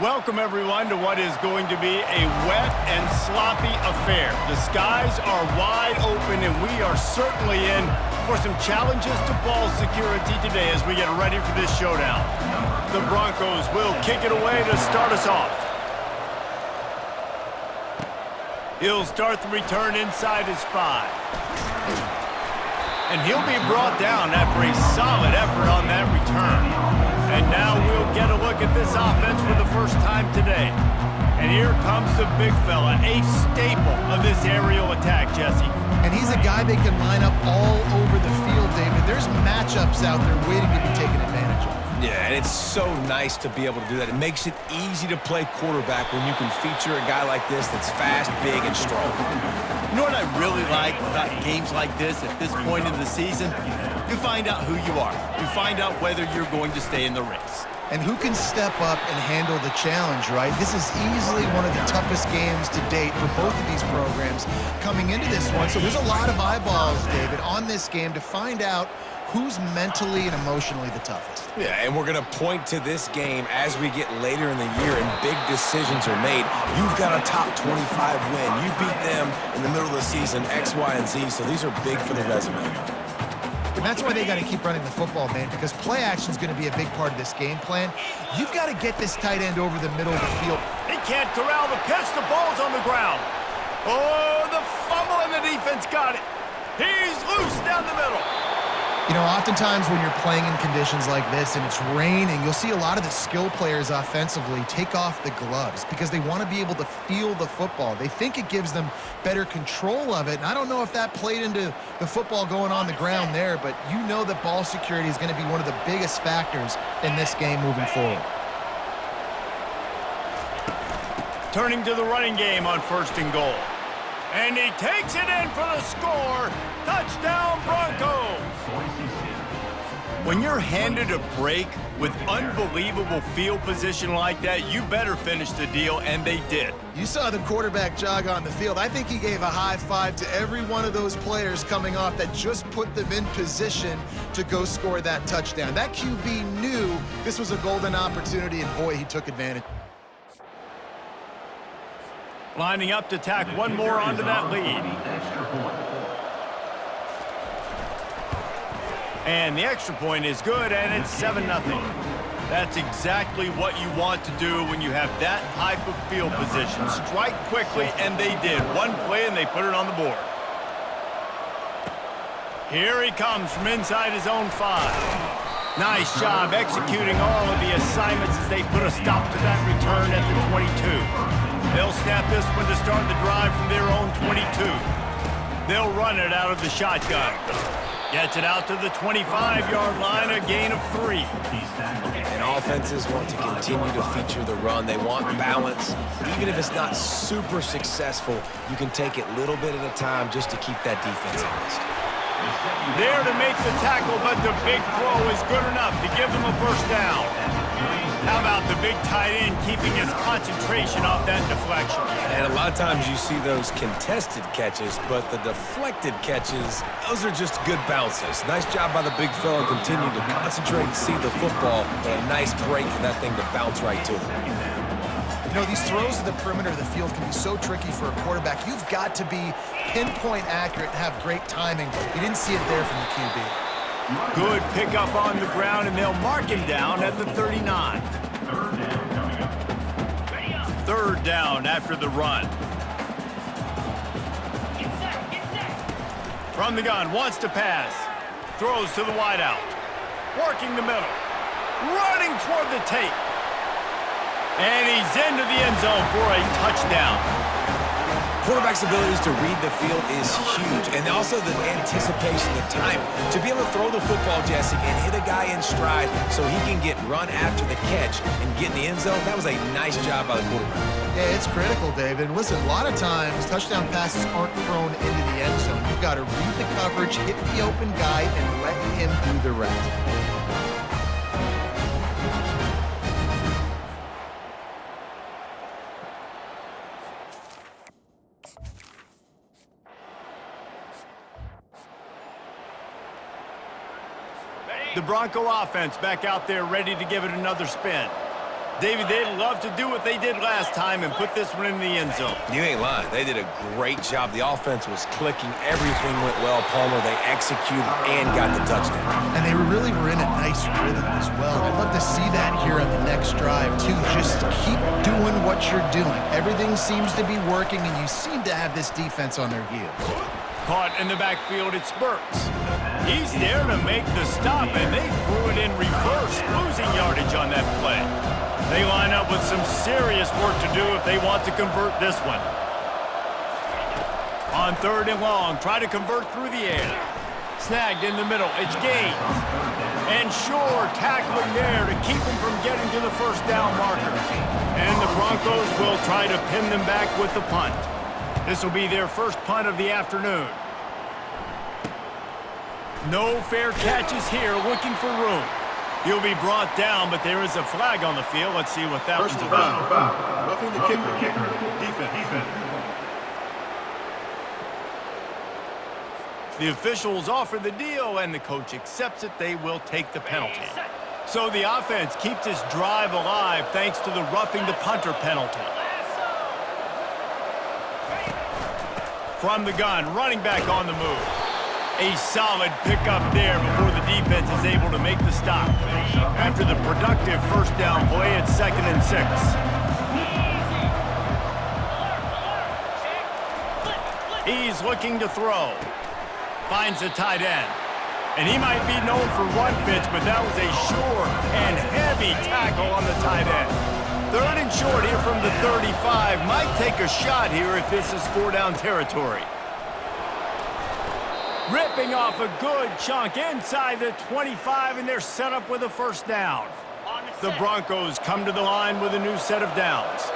Welcome, everyone, to what is going to be a wet and sloppy affair. The skies are wide open, and we are certainly in for some challenges to ball security today as we get ready for this showdown. The Broncos will kick it away to start us off. He'll start the return inside his 5. And he'll be brought down after a solid effort on that return. And now we'll get a look at this offense for the first time today. And here comes the big fella, a staple of this aerial attack, Jesse. And he's a guy they can line up all over the field, David. There's matchups out there waiting to be taken advantage of. Yeah, and it's so nice to be able to do that. It makes it easy to play quarterback when you can feature a guy like this that's fast, big, and strong. You know what I really like about games like this at this point in the season? You find out who you are. You find out whether you're going to stay in the race. And who can step up and handle the challenge, right? This is easily one of the toughest games to date for both of these programs coming into this one. So there's a lot of eyeballs, David, on this game to find out who's mentally and emotionally the toughest. Yeah, and we're going to point to this game as we get later in the year and big decisions are made. You've got a top 25 win. You beat them in the middle of the season, X, Y, and Z, so these are big for the resume. And that's why they got to keep running the football, man, because play action is going to be a big part of this game plan. You've got to get this tight end over the middle of the field. He can't corral the pitch. The ball's on the ground. Oh, the fumble, and the defense got it. He's loose down the middle. You know, oftentimes when you're playing in conditions like this and it's raining, you'll see a lot of the skill players offensively take off the gloves because they want to be able to feel the football. They think it gives them better control of it. And I don't know if that played into the football going on the ground there, but you know that ball security is going to be one of the biggest factors in this game moving forward. Turning to the running game on 1st and goal. And he takes it in for the score. Touchdown, Broncos! When you're handed a break with unbelievable field position like that, you better finish the deal, and they did. You saw the quarterback jog on the field. I think he gave a high five to every one of those players coming off that just put them in position to go score that touchdown. That QB knew this was a golden opportunity, and boy, he took advantage. Lining up to tack one more onto that lead. And the extra point is good, and it's 7-0. That's exactly what you want to do when you have that type of field position. Strike quickly, and they did. One play, and they put it on the board. Here he comes from inside his own 5. Nice job executing all of the assignments as they put a stop to that return at the 22. They'll snap this one to start the drive from their own 22. They'll run it out of the shotgun. Gets it out to the 25-yard line, a gain of 3. And offenses want to continue to feature the run. They want balance. Even if it's not super successful, you can take it little bit at a time just to keep that defense honest. There to make the tackle, but the big throw is good enough to give them a first down. How about the big tight end keeping his concentration off that deflection? And a lot of times you see those contested catches, but the deflected catches, those are just good bounces. Nice job by the big fella continuing to concentrate and see the football, but a nice break for that thing to bounce right to him. You know, these throws to the perimeter of the field can be so tricky for a quarterback. You've got to be pinpoint accurate and have great timing. You didn't see it there from the QB. Good pickup on the ground, and they'll mark him down at the 39. 3rd down after the run. From the gun, wants to pass. Throws to the wideout. Working the middle. Running toward the tape. And he's into the end zone for a touchdown. Quarterback's abilities to read the field is huge, and also the anticipation, the time. To be able to throw the football, Jesse, and hit a guy in stride so he can get run after the catch and get in the end zone, that was a nice job by the quarterback. Yeah, it's critical, David. Listen, a lot of times touchdown passes aren't thrown into the end zone. You've got to read the coverage, hit the open guy, and let him do the rest. The Bronco offense back out there ready to give it another spin. David, they'd love to do what they did last time and put this one in the end zone. You ain't lying. They did a great job. The offense was clicking. Everything went well, Palmer. They executed and got the touchdown. And they really were in a nice rhythm as well. I'd love to see that here on the next drive, too. Just keep doing what you're doing. Everything seems to be working, and you seem to have this defense on their heels. Caught in the backfield, it's Burks. He's there to make the stop, and they threw it in reverse, losing yardage on that play. They line up with some serious work to do if they want to convert this one. On 3rd and long, try to convert through the air. Snagged in the middle, it's Gaines. And Shore tackling there to keep him from getting to the first down marker. And the Broncos will try to pin them back with the punt. This will be their first punt of the afternoon. No fair catches here, looking for room. He'll be brought down, but there is a flag on the field. Let's see what that one's about. Roughing the kicker. Defense. The officials offer the deal, and the coach accepts it. They will take the penalty. So the offense keeps this drive alive thanks to the roughing the punter penalty. From the gun, running back on the move. A solid pickup there before the defense is able to make the stop. After the productive first down play, it's 2nd and 6. He's looking to throw. Finds the tight end. And he might be known for run fits, but that was a short and heavy tackle on the tight end. 3rd and short here from the 35. Might take a shot here if this is 4-down territory. Ripping off a good chunk inside the 25, and they're set up with a first down. The Broncos come to the line with a new set of downs.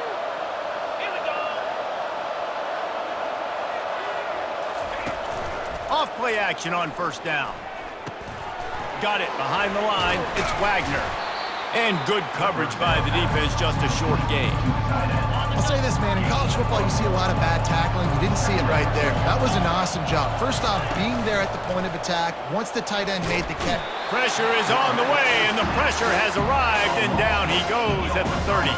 Off play action on first down. Got it behind the line. It's Wagner. And good coverage by the defense, just a short gain. I'll say this, man. In college football, you see a lot of bad tackling. You didn't see it right there. That was an awesome job. First off, being there at the point of attack. Once the tight end made the catch. Pressure is on the way, and the pressure has arrived, and down he goes at the 30.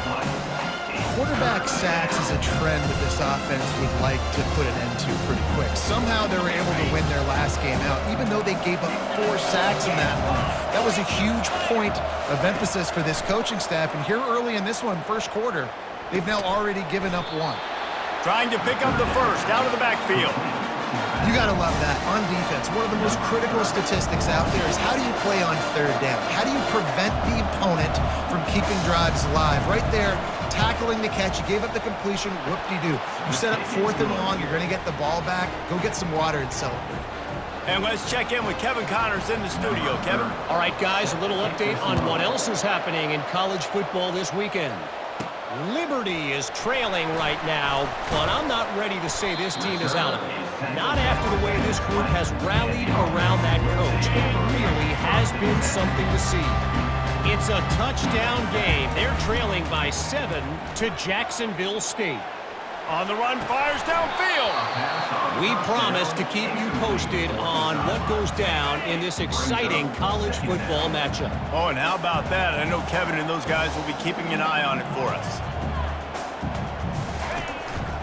Quarterback sacks is a trend that this offense would like to put an end to pretty quick. Somehow they were able to win their last game out, even though they gave up 4 sacks in that one. That was a huge point of emphasis for this coaching staff, and here early in this one, first quarter, they've now already given up 1. Trying to pick up the first out of the backfield. You got to love that on defense. One of the most critical statistics out there is how do you play on 3rd down? How do you prevent the opponent from keeping drives alive? Right there, tackling the catch. You gave up the completion. Whoop-de-doo. You set up 4th and long. You're going to get the ball back. Go get some water and celebrate. And let's check in with Kevin Connors in the studio. Kevin? All right, guys, a little update on what else is happening in college football this weekend. Liberty is trailing right now, but I'm not ready to say this team is out of it. Not after the way this group has rallied around that coach. It really has been something to see. It's a touchdown game. They're trailing by 7 to Jacksonville State. On the run, fires downfield. We promise to keep you posted on what goes down in this exciting college football matchup. Oh, and how about that? I know Kevin and those guys will be keeping an eye on it for us.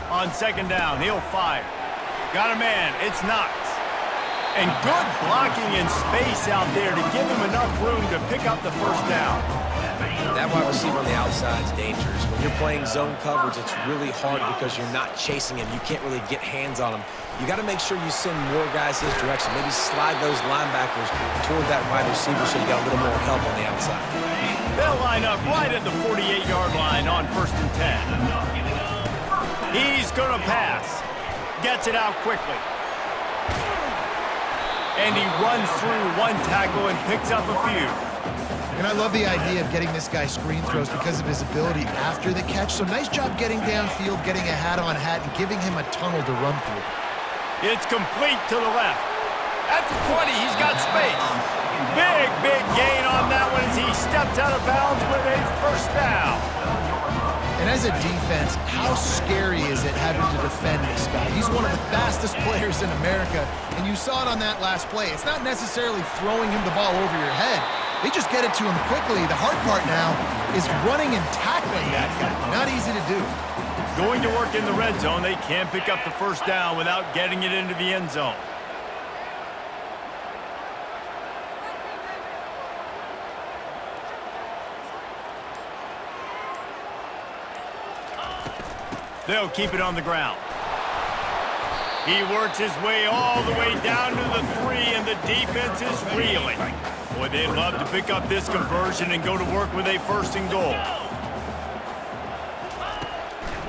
On 2nd down, he'll fire. Got a man. It's Knox. And good blocking in space out there to give him enough room to pick up the first down. That wide receiver on the outside is dangerous. When you're playing zone coverage, it's really hard because you're not chasing him. You can't really get hands on him. You got to make sure you send more guys his direction. Maybe slide those linebackers toward that wide receiver so you got a little more help on the outside. They'll line up right at the 48-yard line on 1st and 10. He's going to pass. Gets it out quickly. And he runs through 1 tackle and picks up a few. And I love the idea of getting this guy screen throws because of his ability after the catch. So nice job getting downfield, getting a hat-on-hat, and giving him a tunnel to run through. It's complete to the left. At the 20, he's got space. Big gain on that one as he steps out of bounds with a first down. And as a defense, how scary is it having to defend this guy? He's one of the fastest players in America, and you saw it on that last play. It's not necessarily throwing him the ball over your head. They just get it to him quickly. The hard part now is running and tackling that guy. Not easy to do. Going to work in the red zone, they can't pick up the first down without getting it into the end zone. They'll keep it on the ground. He works his way all the way down to the 3, and the defense is reeling. Boy, they'd love to pick up this conversion and go to work with a 1st and goal.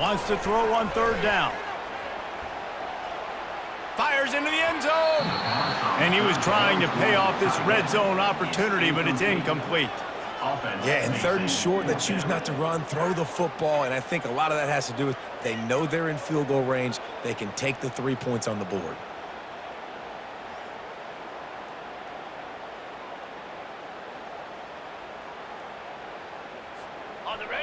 Wants to throw on 3rd down. Fires into the end zone. And he was trying to pay off this red zone opportunity, but it's incomplete. Yeah, and 3rd and short, they choose not to run, throw the football, and I think a lot of that has to do with they know they're in field goal range. They can take the 3 points on the board.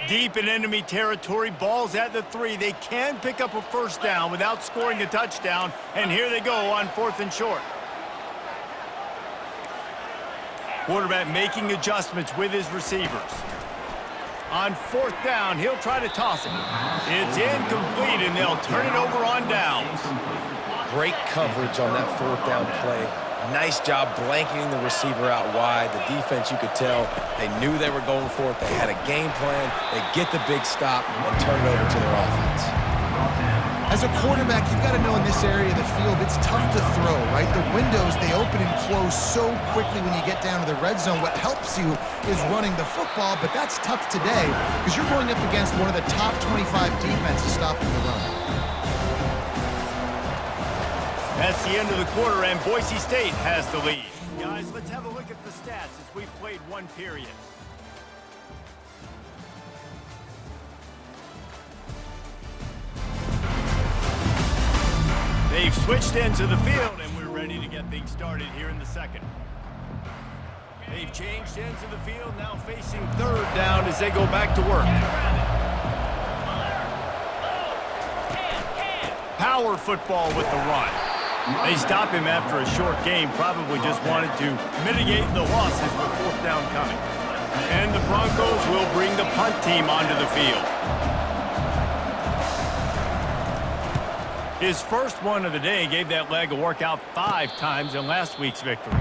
Deep in enemy territory, ball's at the 3. They can pick up a 1st down without scoring a touchdown, and here they go on 4th and short. Quarterback making adjustments with his receivers. On 4th down, he'll try to toss it. It's incomplete, and they'll turn it over on downs. Great coverage on that 4th down play. Nice job blanketing the receiver out wide. The defense, you could tell, they knew they were going for it. They had a game plan. They get the big stop and turn it over to their offense. As a quarterback, you've got to know in this area of the field, it's tough to throw, right? The windows, they open and close so quickly when you get down to the red zone. What helps you is running the football, but that's tough today because you're going up against one of the top 25 defenses stopping the run. That's the end of the quarter, and Boise State has the lead. Guys, let's have a look at the stats as we've played 1 period. They've switched ends of the field, and we're ready to get things started here in the 2nd. They've changed ends of the field, now facing 3rd down as they go back to work. Power football with the run. They stop him after a short game, probably just wanted to mitigate the losses with 4th down coming. And the Broncos will bring the punt team onto the field. His first one of the day gave that leg a workout 5 times in last week's victory.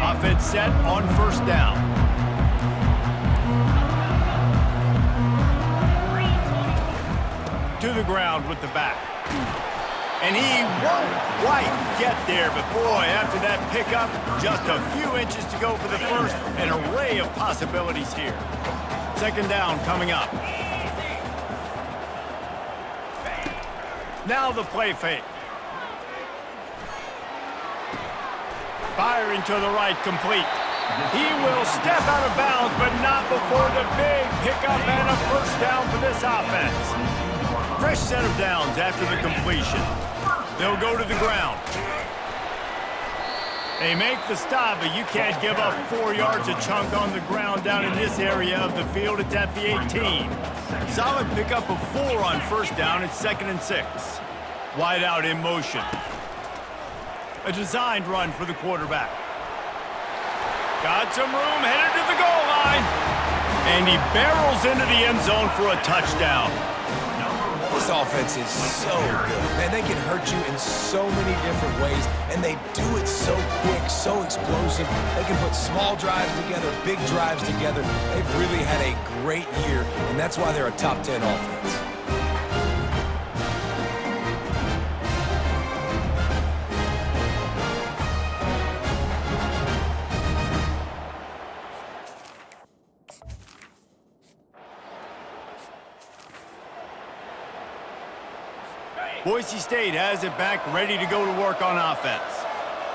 Offense set on 1st down. To the ground with the back. And he won't quite get there, but boy, after that pickup, just a few inches to go for the 1st. An array of possibilities here. 2nd down coming up. Now the play fake. Firing to the right, complete. He will step out of bounds, but not before the big pickup and a 1st down for this offense. Fresh set of downs after the completion. They'll go to the ground. They make the stop, but you can't give up 4 yards a chunk on the ground down in this area of the field. It's at the 18. Solid pickup of 4 on 1st down. It's 2nd and 6. Wide out in motion. A designed run for the quarterback. Got some room, headed to the goal line. And he barrels into the end zone for a touchdown. This offense is so good. Man, they can hurt you in so many different ways, and they do it so quick, so explosive. They can put small drives together, big drives together. They've really had a great year, and that's why they're a top 10 offense. Boise State has it back, ready to go to work on offense.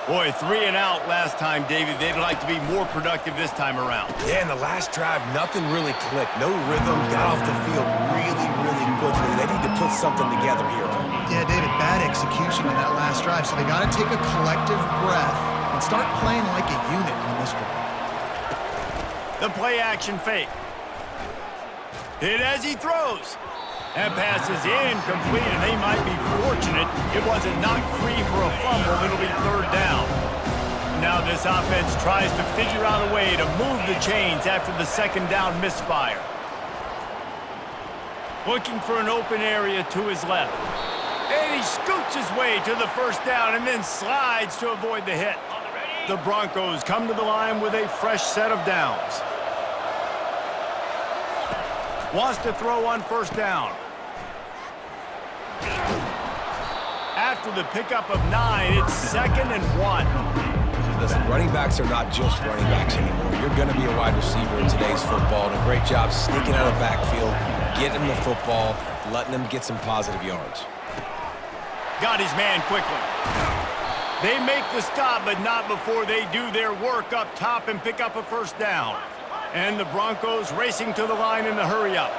Boy, 3 and out last time, David. They'd like to be more productive this time around. Yeah, in the last drive, nothing really clicked. No rhythm, got off the field really quickly. They need to put something together here. Yeah, David, bad execution on that last drive, so they got to take a collective breath and start playing like a unit on this drive. The play action fake. Hit as he throws. That pass is incomplete, and they might be fortunate it wasn't knocked free for a fumble. It'll be 3rd down. now this offense tries to figure out a way to move the chains after the second down misfire. Looking for an open area to his left. And he scoots his way to the first down and then slides to avoid the hit. The Broncos come to the line with a fresh set of downs. Wants to throw on first down. After the pickup of 9, it's 2nd and 1. Listen, running backs are not just running backs anymore. You're going to be a wide receiver in today's football, and a great job sneaking out of the backfield, getting the football, letting them get some positive yards. Got his man quickly. They make the stop, but not before they do their work up top and pick up a first down. And the Broncos racing to the line in the hurry-up.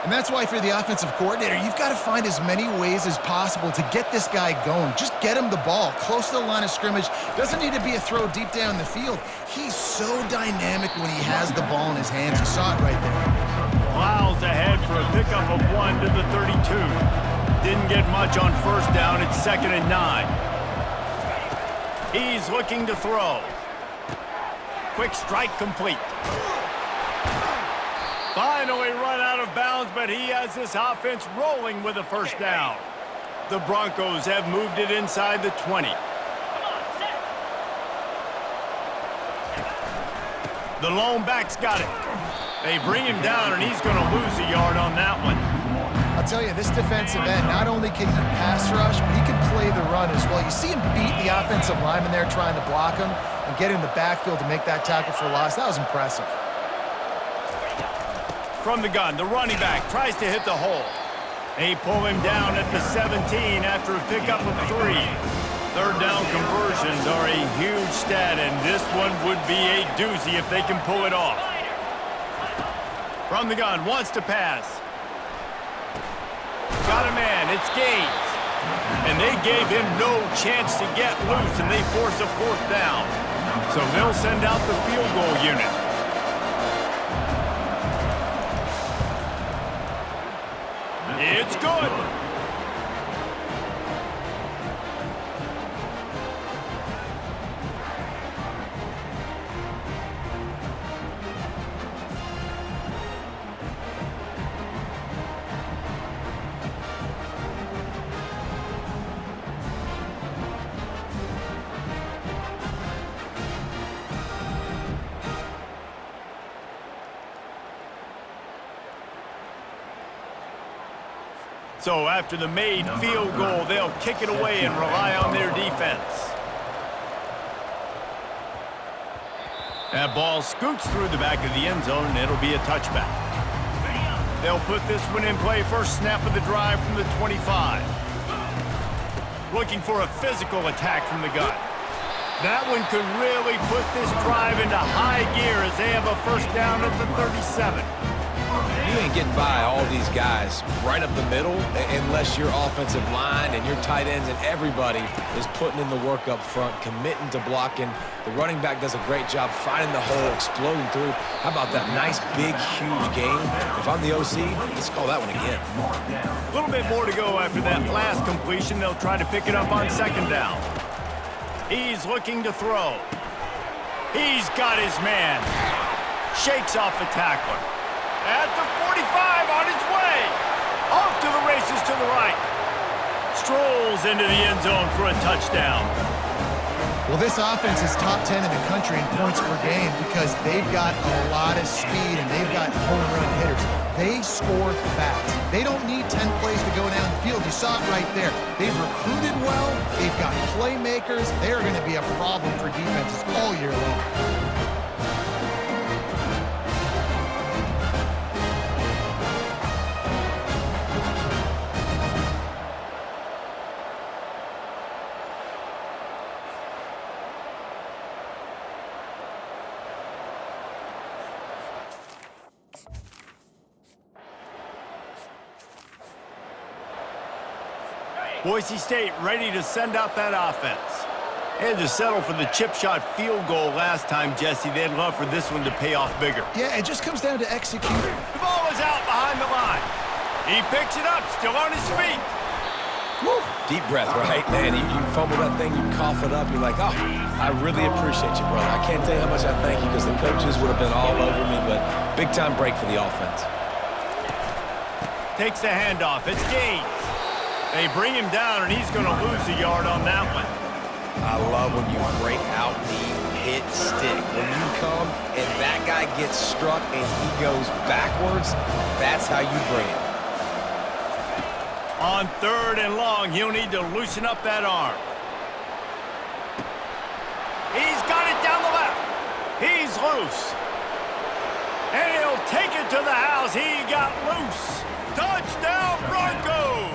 And that's why, if you're the offensive coordinator, you've got to find as many ways as possible to get this guy going. Just get him the ball close to the line of scrimmage. Doesn't need to be a throw deep down the field. He's so dynamic when he has the ball in his hands. You saw it right there. Plows ahead for a pickup of 1 to the 32. Didn't get much on first down. It's 2nd and 9. He's looking to throw. Quick strike complete. Finally run out of bounds, but he has this offense rolling with a first down. The Broncos have moved it inside the 20. The lone back's got it. They bring him down, and he's going to lose a yard on that one. I'll tell you, this defensive end, not only can he pass rush, but he can play the run as well. You see him beat the offensive lineman there trying to block him and get in the backfield to make that tackle for loss. That was impressive. From the gun, the running back tries to hit the hole. They pull him down at the 17 after a pickup of 3. Third down conversions are a huge stat, and this one would be a doozy if they can pull it off. From the gun, wants to pass. Got a man, it's Gaines. And they gave him no chance to get loose, and they force a 4th down. So they'll send out the field goal unit. It's good. So after the made field goal, they'll kick it away and rely on their defense. That ball scoots through the back of the end zone, and it'll be a touchback. They'll put this one in play. First snap of the drive from the 25. Looking for a physical attack from the gun. That one could really put this drive into high gear as they have a first down at the 37. You ain't getting by all these guys right up the middle unless your offensive line and your tight ends and everybody is putting in the work up front, committing to blocking. The running back does a great job finding the hole, exploding through. How about that nice, big, huge game? If I'm the OC, let's call that one again. A little bit more to go after that last completion. They'll try to pick it up on second down. He's looking to throw. He's got his man. Shakes off the tackler. At the 45, on his way. Off to the races to the right. Strolls into the end zone for a touchdown. Well, this offense is top 10 in the country in points per game because they've got a lot of speed and they've got home run hitters. They score fast. They don't need 10 plays to go down the field. You saw it right there. They've recruited well. They've got playmakers. They're going to be a problem for defenses all year long. Boise State ready to send out that offense. They had to settle for the chip shot field goal last time, Jesse. They'd love for this one to pay off bigger. Yeah, it just comes down to executing. The ball is out behind the line. He picks it up, still on his feet. Woo! Deep breath, right? Man, you fumble that thing, you cough it up, you're like, oh, I really appreciate you, brother. I can't tell you how much I thank you because the coaches would have been all over me, but big-time break for the offense. Takes the handoff. It's Gaines. They bring him down, and he's going to lose a yard on that one. I love when you break out the hit stick. When you come and that guy gets struck and he goes backwards, that's how you bring it. On 3rd and long, he'll need to loosen up that arm. He's got it down the left. He's loose. And he'll take it to the house. He got loose. Touchdown, Broncos!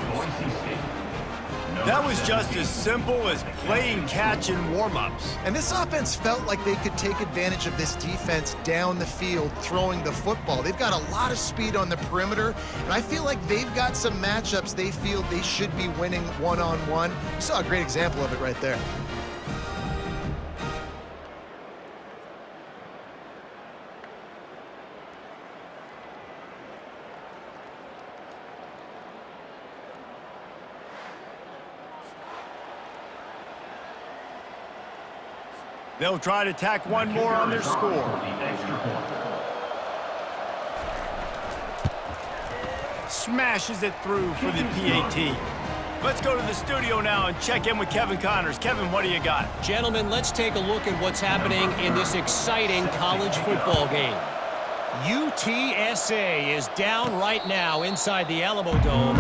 That was just as simple as playing catch in warm-ups. And this offense felt like they could take advantage of this defense down the field, throwing the football. They've got a lot of speed on the perimeter, and I feel like they've got some matchups they feel they should be winning one-on-one. You saw a great example of it right there. They'll try to tack one more on their score. Smashes it through for the PAT. Let's go to the studio now and check in with Kevin Connors. Kevin, what do you got? Gentlemen, let's take a look at what's happening in this exciting college football game. UTSA is down right now inside the Alamo Dome,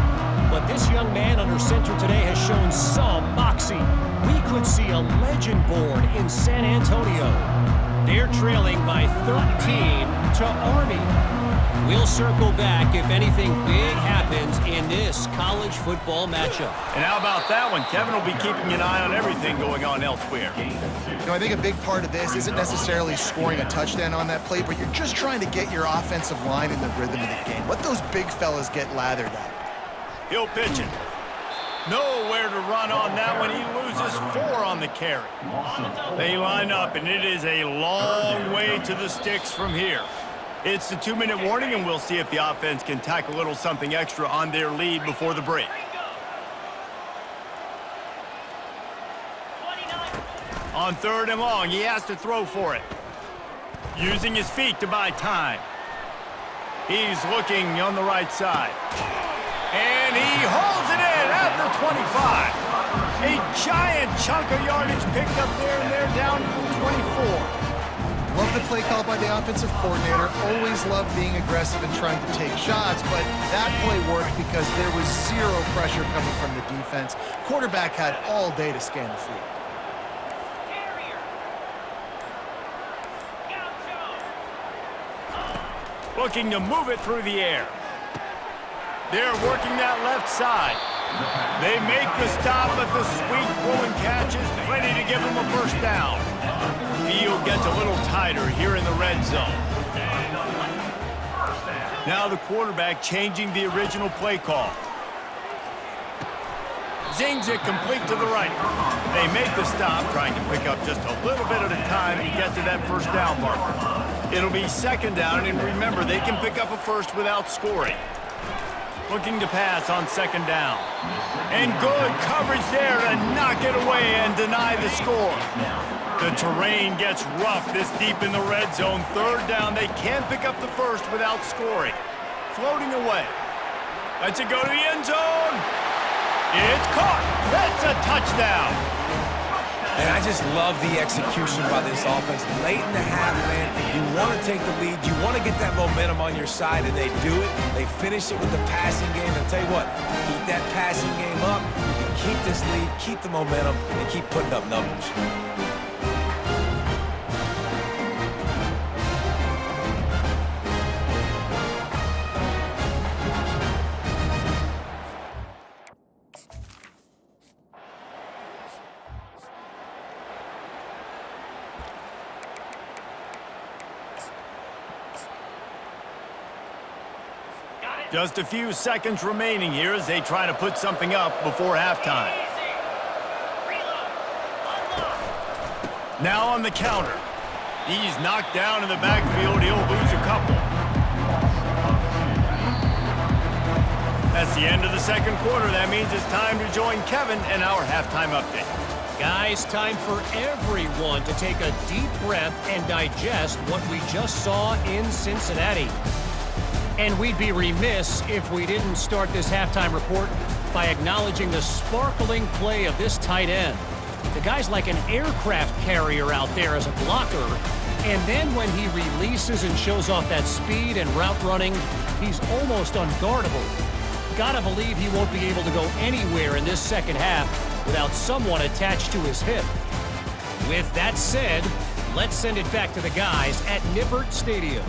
but this young man under center today has shown some moxie. We could see a legend born in San Antonio. They're trailing by 13 to Army. We'll circle back if anything big happens in this college football matchup. And how about that one? Kevin will be keeping an eye on everything going on elsewhere. You know, I think a big part of this isn't necessarily scoring a touchdown on that play, but you're just trying to get your offensive line in the rhythm of the game. Let those big fellas get lathered up. He'll pitch it. Nowhere to run on that one. He loses 4 on the carry. They line up, and it is a long way to the sticks from here. It's the 2-minute warning, and we'll see if the offense can tack a little something extra on their lead before the break. On 3rd and long, he has to throw for it. Using his feet to buy time. He's looking on the right side. And he holds it in at the 25. A giant chunk of yardage picked up there, and they're down to the 24. Love the play call by the offensive coordinator. Always love being aggressive and trying to take shots, but that play worked because there was zero pressure coming from the defense. Quarterback had all day to scan the field. Looking to move it through the air. They're working that left side. They make the stop, but the sweet throwing catch is plenty to give them a first down. Field gets a little tighter here in the red zone. Now the quarterback changing the original play call. Zings it complete to the right. They make the stop, trying to pick up just a little bit at a time to get to that first down marker. It'll be 2nd down, and remember, they can pick up a first without scoring. Looking to pass on 2nd down. And good coverage there to knock it away and deny the score. The terrain gets rough this deep in the red zone. 3rd down, they can't pick up the first without scoring. Floating away. Lets it go to the end zone. It's caught. That's a touchdown. And I just love the execution by this offense. Late in the half, man, you want to take the lead. You want to get that momentum on your side, and they do it. They finish it with the passing game. And I'll tell you what, keep that passing game up. You can keep this lead, keep the momentum, and keep putting up numbers. Just a few seconds remaining here as they try to put something up before halftime. Now on the counter. He's knocked down in the backfield. He'll lose a couple. That's the end of the second quarter. That means it's time to join Kevin in our halftime update. Guys, time for everyone to take a deep breath and digest what we just saw in Cincinnati. And we'd be remiss if we didn't start this halftime report by acknowledging the sparkling play of this tight end. The guy's like an aircraft carrier out there as a blocker, and then when he releases and shows off that speed and route running, he's almost unguardable. Gotta believe he won't be able to go anywhere in this second half without someone attached to his hip. With that said, let's send it back to the guys at Nippert Stadium.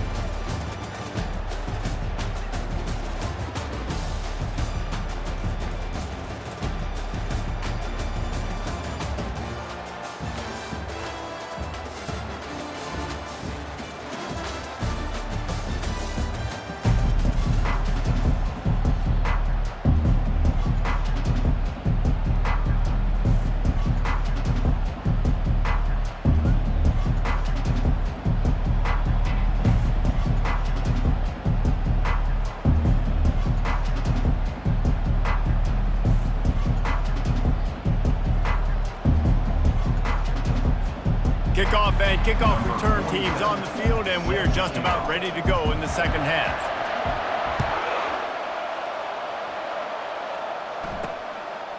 Kickoff and kickoff return teams on the field, and we're just about ready to go in the second half.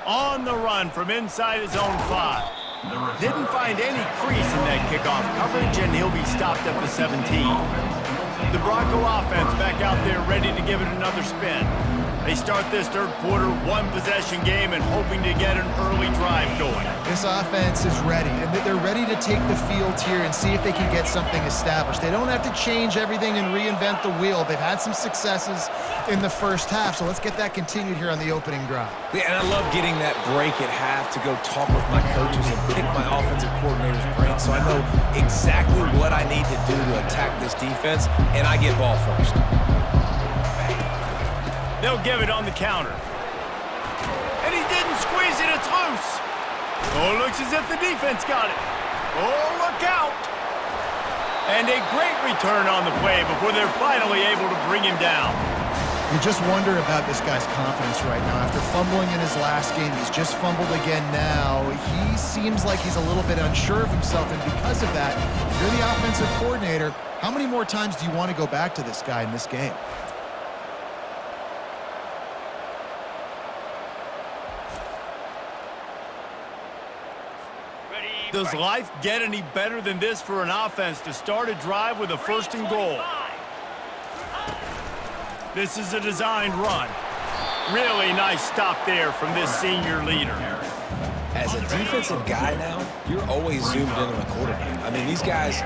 On the run from inside his own 5. Didn't find any crease in that kickoff coverage, and he'll be stopped at the 17. The Bronco offense back out there ready to give it another spin. They start this third quarter one-possession game and hoping to get an early drive going. This offense is ready, and they're ready to take the field here and see if they can get something established. They don't have to change everything and reinvent the wheel. They've had some successes in the first half, so let's get that continued here on the opening drive. Yeah, and I love getting that break at half to go talk with my coaches and pick my offensive coordinator's brain so I know exactly what I need to do to attack this defense, and I get ball first. They'll give it on the counter. And he didn't squeeze it, it's loose. Oh, looks as if the defense got it. Oh, look out. And a great return on the play before they're finally able to bring him down. You just wonder about this guy's confidence right now. After fumbling in his last game, he's just fumbled again now. He seems like he's a little bit unsure of himself, and because of that, if you're the offensive coordinator, how many more times do you want to go back to this guy in this game? Does life get any better than this for an offense to start a drive with a 1st and goal? This is a designed run. Really nice stop there from this senior leader. As a defensive guy now, you're always zoomed in on the quarterback. I mean, these guys,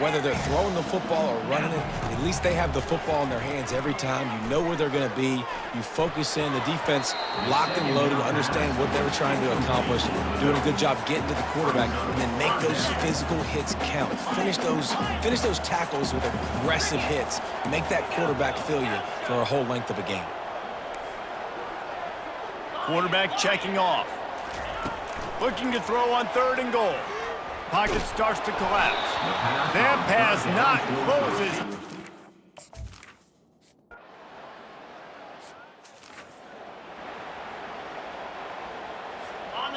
whether they're throwing the football or running it, at least they have the football in their hands every time. You know where they're going to be. You focus in. The defense locked and loaded, understand what they were trying to accomplish, doing a good job getting to the quarterback, and then make those physical hits count. Finish those tackles with aggressive hits. Make that quarterback feel you for a whole length of a game. Quarterback checking off. Looking to throw on 3rd and goal. Pocket starts to collapse. That pass not closes.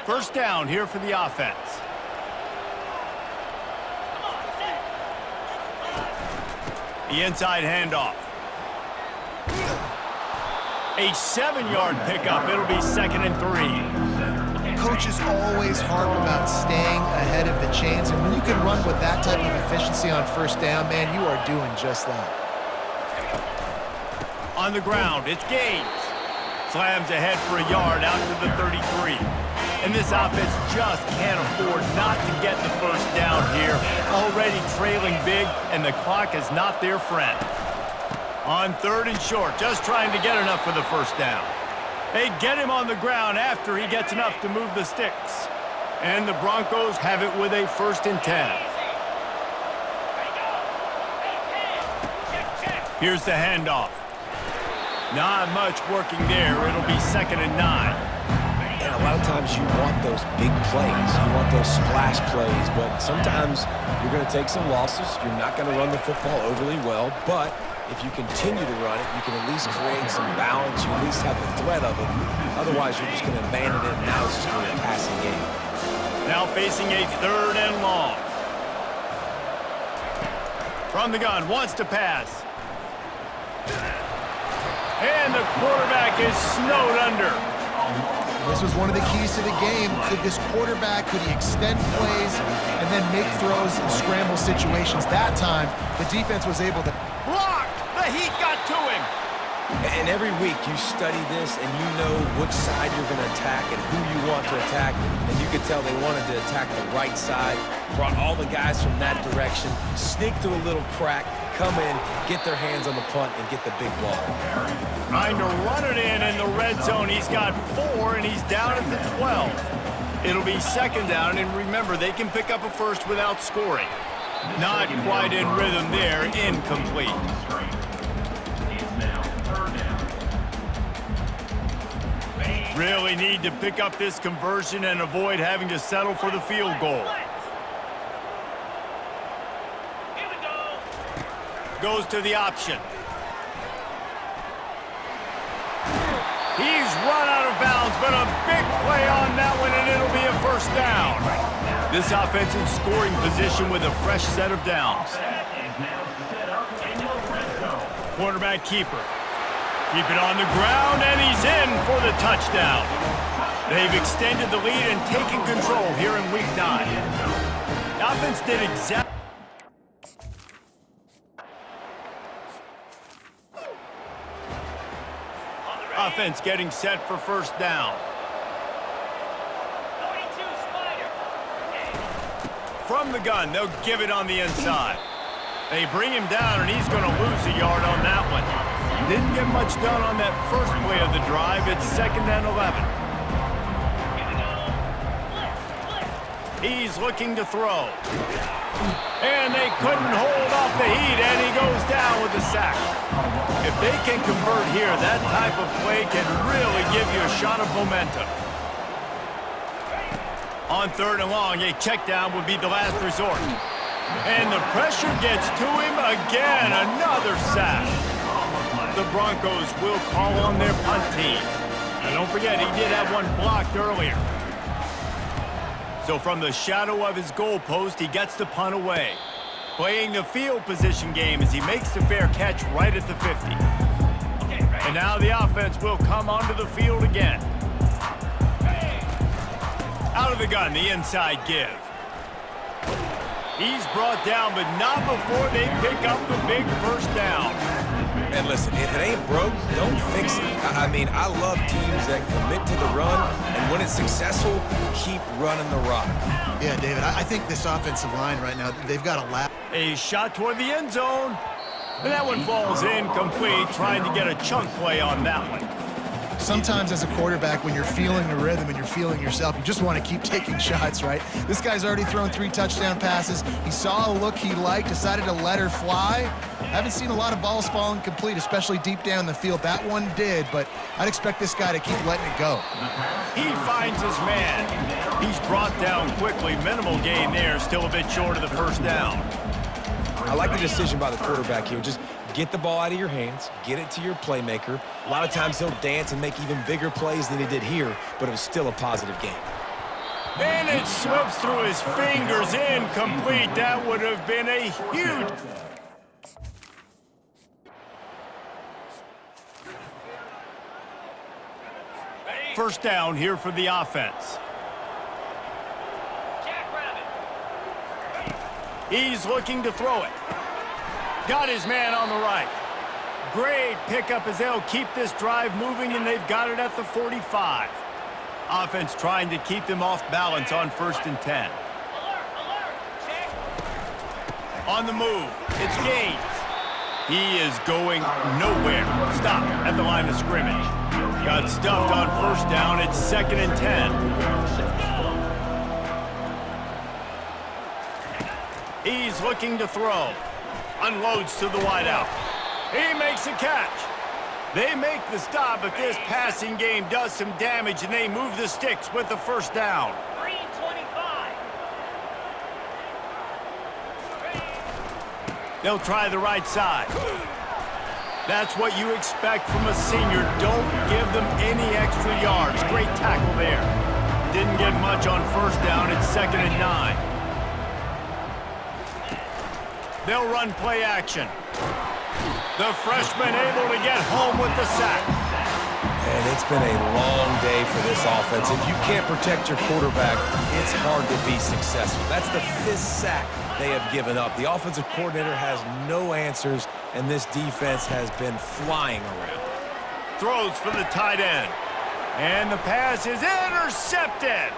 First down here for the offense. The inside handoff. A 7-yard pickup. It'll be 2nd and 3. Coaches always harp about staying ahead of the chains, and when you can run with that type of efficiency on 1st down, man, you are doing just that. On the ground, it's Gaines. Slams ahead for a yard out to the 33. And this offense just can't afford not to get the 1st down here. Already trailing big, and the clock is not their friend. On 3rd and short, just trying to get enough for the 1st down. They get him on the ground after he gets enough to move the sticks. And the Broncos have it with a 1st and 10. Here's the handoff. Not much working there. It'll be 2nd and 9. And a lot of times you want those big plays. You want those splash plays. But sometimes you're going to take some losses. You're not going to run the football overly well. But if you continue to run it, you can at least create some balance. You at least have the threat of it. Otherwise, you're just going to abandon it, and now it's just going to be a passing game. Now facing a 3rd and long. From the gun, wants to pass. And the quarterback is snowed under. This was one of the keys to the game. Could this quarterback, could he extend plays and then make throws in scramble situations? That time, the defense was able to... Blocked! The heat got to him! And every week you study this and you know which side you're going to attack and who you want to attack. And you could tell they wanted to attack the right side, brought all the guys from that direction, sneak through a little crack, come in, get their hands on the punt, and get the big ball. Trying to run it in the red zone. He's got 4, and he's down at the 12. It'll be 2nd down, and remember, they can pick up a first without scoring. Not quite in rhythm there, incomplete. Really need to pick up this conversion and avoid having to settle for the field goal. Goes to the option. He's run out of bounds, but a big play on that one, and it'll be a 1st down. This offensive scoring position with a fresh set of downs. Quarterback keeper. Keep it on the ground, and he's in for the touchdown. They've extended the lead and taken control here in Week 9. The offense did exactly... Offense getting set for 1st down. From the gun, they'll give it on the inside. They bring him down, and he's going to lose a yard on that one. Didn't get much done on that first play of the drive. It's 2nd and 11. He's looking to throw. And they couldn't hold off the heat, and he goes down with a sack. If they can convert here, that type of play can really give you a shot of momentum. On 3rd and long, a check down would be the last resort. And the pressure gets to him again, another sack. The Broncos will call on their punt team. And don't forget, he did have one blocked earlier. So from the shadow of his goal post, he gets the punt away. Playing the field position game as he makes the fair catch right at the 50. And now the offense will come onto the field again. Out of the gun, the inside give. He's brought down, but not before they pick up the big 1st down. And listen, if it ain't broke, don't fix it. I mean, I love teams that commit to the run, and when it's successful, keep running the rock. Yeah, David, I think this offensive line right now, they've got a lap. A shot toward the end zone. And that one falls incomplete, trying to get a chunk play on that one. Sometimes as a quarterback, when you're feeling the rhythm and you're feeling yourself, you just want to keep taking shots, right? This guy's already thrown 3 touchdown passes. He saw a look he liked, decided to let her fly. I haven't seen a lot of balls falling complete, especially deep down the field. That one did, but I'd expect this guy to keep letting it go. He finds his man. He's brought down quickly. Minimal gain there, still a bit short of the 1st down. I like the decision by the quarterback here. Just get the ball out of your hands, get it to your playmaker. A lot of times he'll dance and make even bigger plays than he did here, but it was still a positive game. And it slips through his fingers, incomplete. That would have been a huge... First down here for the offense. He's looking to throw it. Got his man on the right. Great pickup as they'll keep this drive moving, and they've got it at the 45. Offense trying to keep them off balance on 1st and 10. On the move, it's Gaines. He is going nowhere. Stop at the line of scrimmage. Got stuffed on 1st down. It's 2nd and 10. He's looking to throw. Unloads to the wideout. He makes a catch. They make the stop, but this passing game does some damage, and they move the sticks with the 1st down. They'll try the right side. That's what you expect from a senior. Don't give them any extra yards. Great tackle there. Didn't get much on first down. It's 2nd and 9. They'll run play action. The freshman able to get home with the sack. And it's been a long day for this offense. If you can't protect your quarterback, it's hard to be successful. That's the 5th sack they have given up. The offensive coordinator has no answers, and this defense has been flying around. Throws for the tight end. And the pass is intercepted.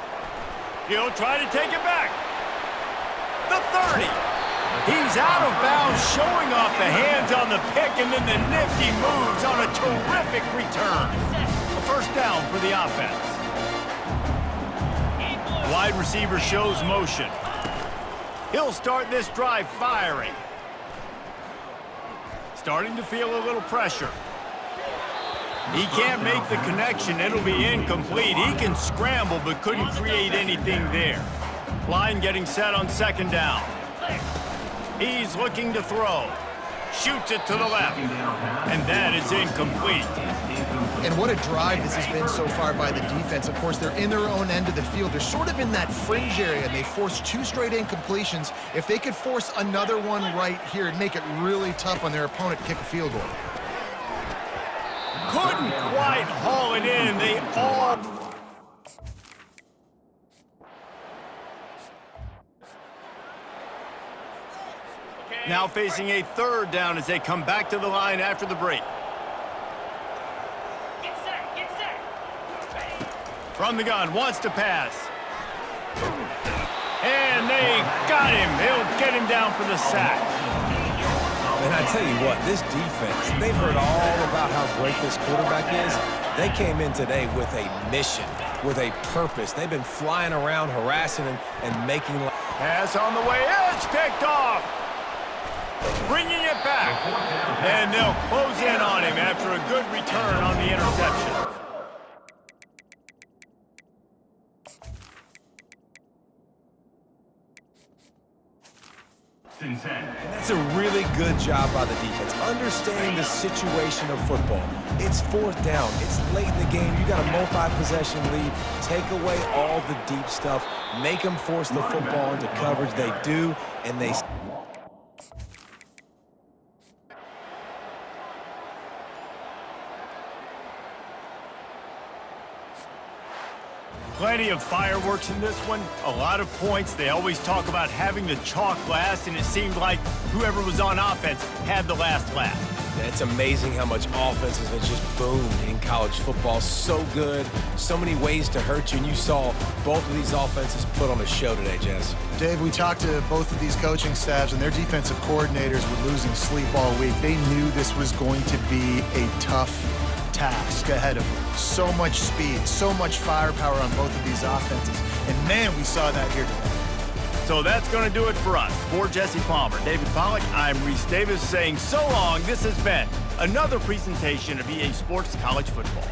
He'll try to take it back. The 30. He's out of bounds, showing off the hands on the pick, and then the nifty moves on a terrific return. A first down for the offense. Wide receiver shows motion. He'll start this drive firing. Starting to feel a little pressure. He can't make the connection. It'll be incomplete. He can scramble, but couldn't create anything there. Line getting set on 2nd down. He's looking to throw. Shoots it to the left. And that is incomplete. And what a drive this has been so far by the defense. Of course, they're in their own end of the field. They're sort of in that fringe area, and they forced 2 straight incompletions. If they could force another one right here, it'd make it really tough on their opponent to kick a field goal. Couldn't quite haul it in. They all... Now facing a 3rd down as they come back to the line after the break. Get set. From the gun, wants to pass. And they got him. They'll get him down for the sack. And I tell you what, this defense, they've heard all about how great this quarterback is. They came in today with a mission, with a purpose. They've been flying around, harassing him, and making... Pass on the way. It's picked off. Bringing it back. And they'll close in on him after a good return on the interception. And that's a really good job by the defense, understanding the situation of football. It's 4th down. It's late in the game. You got a multi-possession lead. Take away all the deep stuff. Make them force the football into coverage. They do, and they... Plenty of fireworks in this one, a lot of points. They always talk about having the chalk last, and it seemed like whoever was on offense had the last laugh. Yeah, it's amazing how much offenses have just boomed in college football. So good, so many ways to hurt you, and you saw both of these offenses put on a show today, Jess. Dave, we talked to both of these coaching staffs, and their defensive coordinators were losing sleep all week. They knew this was going to be a tough task ahead of them. So much speed, so much firepower on both of these offenses. And man, we saw that here today. So that's going to do it for us. For Jesse Palmer, David Pollack, I'm Reese Davis saying so long. This has been another presentation of EA Sports College Football.